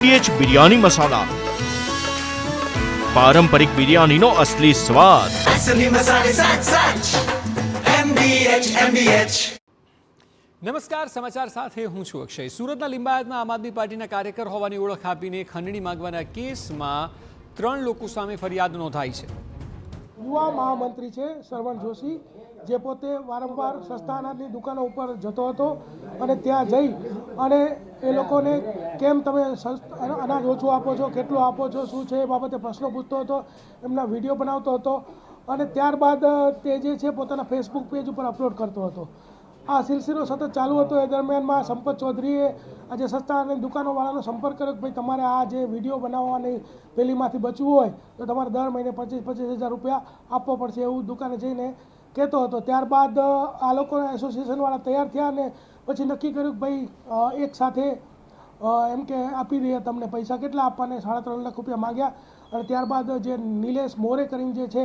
MBH biryani મસાલા, પારંપરિક બિરયાનીનો અસલી સ્વાદ. असली मसाले साथ साथ MBH. નમસ્કાર, સમાચાર સાથે હું છું અક્ષય. સુરતના લિંબાયતમાં આમ આદમી પાર્ટીના કાર્યકર હોવાની ઓળખ આપીને ખંડણી માંગવાના કેસમાં 3 લોકો સામે ફરિયાદ નોંધાઈ છે. યુવા મહામંત્રી છે શ્રવણ જોશી, જે પોતે વારંવાર સસ્તા અનાજની દુકાનો ઉપર જતો હતો અને ત્યાં જઈ અને એ લોકોને કેમ તમે અનાજ ઓછું આપો છો, કેટલું આપો છો, શું છે એ બાબતે પ્રશ્નો પૂછતો હતો, એમના વિડીયો બનાવતો હતો અને ત્યારબાદ તે જે છે પોતાના ફેસબુક પેજ ઉપર અપલોડ કરતો હતો. આ સિલસિલો સતત ચાલુ હતો. એ દરમિયાનમાં સંપત ચૌધરીએ આજે સસ્તા અને દુકાનોવાળાનો સંપર્ક કર્યો કે ભાઈ તમારે આ જે વિડીયો બનાવવાની પેલીમાંથી બચવું હોય તો તમારે દર મહિને 25,000 રૂપિયા આપવો પડશે, એવું દુકાને જઈને કહેતો હતો. ત્યારબાદ આ લોકોના એસોસિએશનવાળા તૈયાર થયા અને પછી નક્કી કર્યું કે ભાઈ એક સાથે એમ કે આપી દઈએ તમને પૈસા. કેટલા આપવાને 3.5 લાખ રૂપિયા માગ્યા અને ત્યારબાદ જે નિલેશ મોરે કરીને જે છે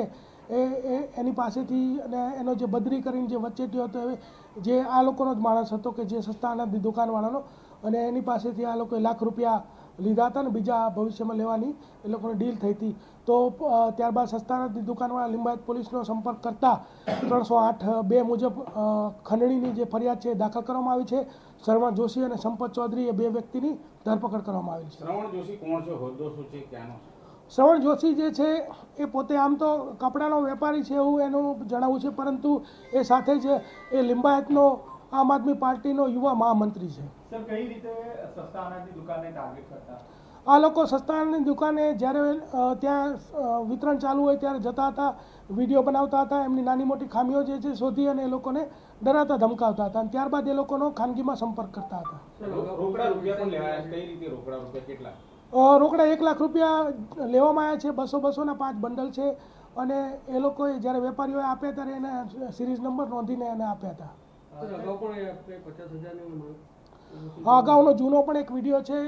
એની પાસેથી અને એનો જે બદરી કરીને જે વચ્ચેથી હતો જે આ લોકોનો જ માણસ હતો કે જે સસ્તા અનાજની દુકાનવાળાનો, અને એની પાસેથી આ લોકોએ લાખ રૂપિયા લીધા હતા ને બીજા ભવિષ્યમાં લેવાની એ લોકોની ડીલ થઈ હતી. તો ત્યારબાદ સસ્તા અનાજની દુકાનવાળા લિંબાયત પોલીસનો સંપર્ક કરતા 308(2) મુજબ ખંડણીની જે ફરિયાદ છે દાખલ કરવામાં આવી છે. શ્રવણ જોશી અને સંપત ચૌધરી એ 2 વ્યક્તિની ધરપકડ કરવામાં આવી છે. શ્રવણ જોશી કોણ છે, હોદ્દો શું છે, ક્યાંનો? શ્રવણ જોશી જે છે એ પોતે આમ તો કપડાનો વેપારી છે એવું એનું જણાવવું છે, પરંતુ એ સાથે જ એ લિંબાયતનો આમ આદમી પાર્ટીનો યુવા મહામંત્રી છે. સર, કઈ રીતે સસ્તા અનાજની દુકાનને ટાર્ગેટ કરતા? આ લોકો સસ્તા અનાજની દુકાને જ્યારે ત્યાં વિતરણ ચાલુ હોય ત્યારે જતા હતા, વિડીયો બનાવતા હતા, એમની નાની મોટી ખામીઓ જે છે શોધી અને એ લોકોને ડરાતા ધમકાવતા હતા અને ત્યારબાદ એ લોકોનો ખાનગીમાં સંપર્ક કરતા હતા. રોકડા રૂપિયા પણ લેવાયા? કઈ રીતે રોકડા રૂપિયા કેટલા? રોકડા 1 લાખ રૂપિયા લેવામાં આવ્યા છે. 200-200ના 5 બંડલ છે અને એ લોકોએ જ્યારે વેપારીઓએ આપ્યા ત્યારે એને સિરીઝ નંબર નોંધીને એને આપ્યા હતા. અગાઉનો જૂનો પણ એક વિડીયો છે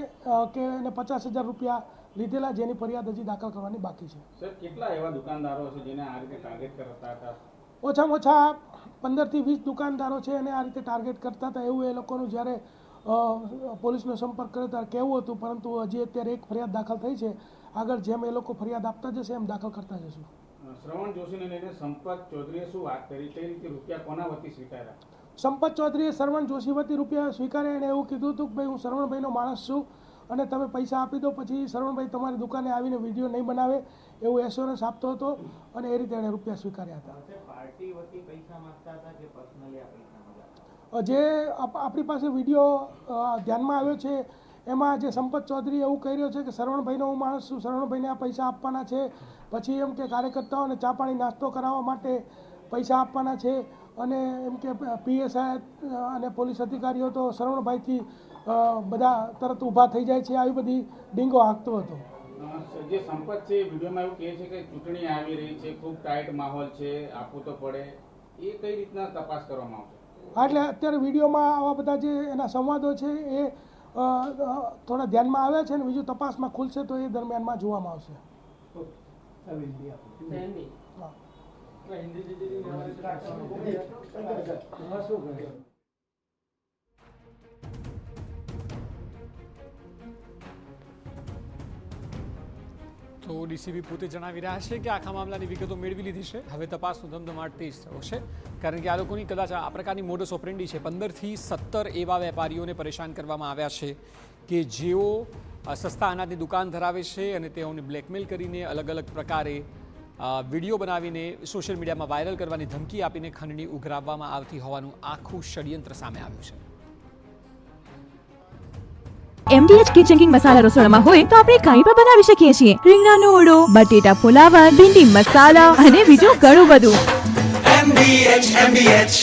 કે એને 50,000 રૂપિયા લીધેલા, જેની ફરિયાદ હજી દાખલ કરવાની બાકી છે. સર, કેટલા એવા દુકાનદારો છે જેને આ રીતે ટાર્ગેટ કરતા હતા? ઓછામાં ઓછા 15 થી 20 દુકાનદારો છે એને આ રીતે ટાર્ગેટ કરતા હતા એવું એ લોકોનું જ્યારે પોલીસનો સંપર્ક કર્યો ત્યારે કહેવું હતું, પરંતુ હજી અત્યારે એક ફરિયાદ દાખલ થઈ છે. આગળ જેમ એ લોકો ફરિયાદ આપતા જશે એમ દાખલ કરતા જશું. શ્રવણ જોશીને લઈને સંપત ચૌધરીએ શું વાત કરી? કઈ રીતે રૂપિયા કોના વતી સ્વીકાર્યા? સંપત ચૌધરીએ શ્રવણ જોશી વતી રૂપિયા સ્વીકાર્યા. એણે એવું કીધું હતું કે ભાઈ હું શ્રવણભાઈનો માણસ છું અને તમે પૈસા આપી દો, પછી શ્રવણભાઈ તમારી દુકાને આવીને વિડીયો નહીં બનાવે એવું એશ્યોરન્સ આપતો હતો અને એ રીતે એણે રૂપિયા સ્વીકાર્યા હતા. પાર્ટી વતી પૈસા માંગતા હતા કે પર્સનલી આ પૈસા? જે આપણી પાસે વિડીયો ધ્યાનમાં આવ્યો છે એમાં જે સંપત ચૌધરી એવું કહી રહ્યો છે કે શ્રવણભાઈનો હું માણસ છું, શ્રવણભાઈને આ પૈસા આપવાના છે, પછી એમ કે કાર્યકર્તાઓને ચા પાણી નાસ્તો કરાવવા માટે પૈસા આપવાના છે અને એમ કે PSI અને પોલીસ અધિકારીઓ તો શ્રવણભાઈથી બધા તરત ઊભા થઈ જાય છે, આવી બધી ડીંગો હાંકતો હતો. જે સંપત છે વિડીયોમાં એવું કહે છે કે ચૂંટણી આવી રહી છે, ખૂબ ટાઈટ માહોલ છે, આપવું તો પડે, એ કઈ રીતના તપાસ કરવામાં આવશે? એટલે અત્યારે વિડીયોમાં આવા બધા જે એના સંવાદો છે એ થોડા ધ્યાનમાં આવ્યા છે અને બીજું તપાસમાં ખુલશે તો એ દરમિયાનમાં જોવામાં આવશે. તો ડીસીપી પોતે જણાવી રહ્યા છે કે આખા મામલાની વિગતો મેળવી લીધી છે. હવે તપાસનો ધમધમાટ તેજ થયો છે, કારણ કે આ લોકોની કદાચ આ પ્રકારની મોડસ ઓપરેન્ડી છે. 15 થી 17 એવા વેપારીઓને પરેશાન કરવામાં આવ્યા છે કે જેઓ સસ્તા અનાજની દુકાન ધરાવે છે અને તેઓને બ્લેકમેલ કરીને અલગ અલગ પ્રકારે વિડીયો બનાવીને સોશિયલ મીડિયામાં વાયરલ કરવાની ધમકી આપીને ખંડણી ઉઘરાવવામાં આવતી હોવાનું આખું ષડયંત્ર સામે આવ્યું છે. MDH કિચન કિંગ મસાલા રસોડામાં હોય તો આપણે કંઈ પણ બનાવી શકીએ છીએ. રીંગણાનો ઓળો, બટેટા ફુલાવર, ભીંડી મસાલા અને બીજું ઘણું બધું. MBH.